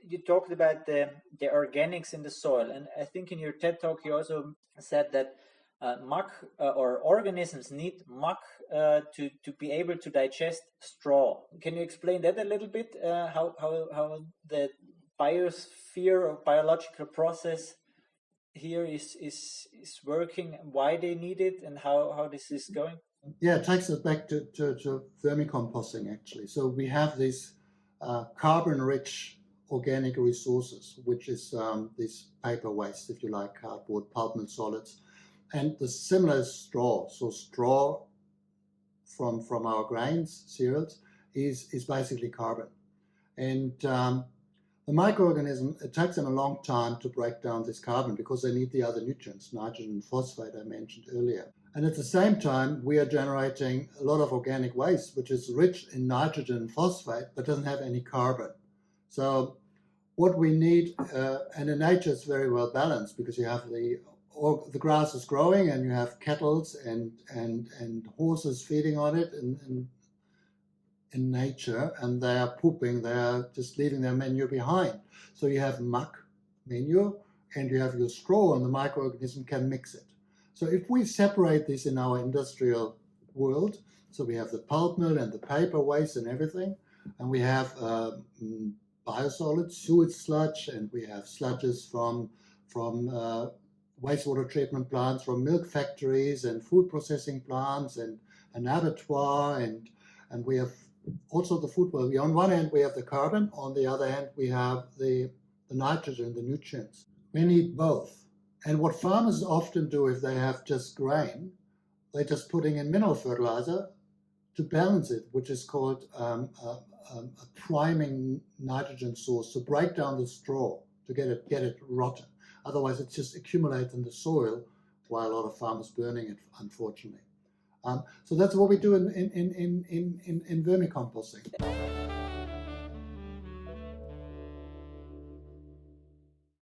you talked about the organics in the soil, and I think in your TED talk you also said that muck or organisms need muck to be able to digest straw. Can you explain that a little bit? How the biosphere or biological process here is working, why they need it, and how this is going? Yeah, it takes us back to vermicomposting actually. So we have these carbon-rich organic resources, which is this paper waste, if you like, cardboard, pulp mill solids, and the similar is straw. So straw from our grains, cereals, is basically carbon. And the microorganism, it takes them a long time to break down this carbon because they need the other nutrients, nitrogen and phosphate I mentioned earlier. And at the same time, we are generating a lot of organic waste, which is rich in nitrogen and phosphate, but doesn't have any carbon. So what we need, and in nature it's very well balanced because you have the grass is growing and you have cattle and horses feeding on it in nature, and they are pooping, they are just leaving their manure behind. So you have muck, manure, and you have your straw, and the microorganism can mix it. So if we separate this in our industrial world, so we have the pulp mill and the paper waste and everything, and we have biosolids, sewage sludge, and we have sludges from wastewater treatment plants, from milk factories and food processing plants and an abattoir, and we have also the food. Well, on one hand we have the carbon, on the other hand we have the nitrogen, the nutrients. We need both. And what farmers often do if they have just grain, they're just putting in mineral fertilizer to balance it, which is called a priming nitrogen source, to break down the straw, to get it rotten. Otherwise it just accumulates in the soil while a lot of farmers burning it, unfortunately. So that's what we do in vermicomposting.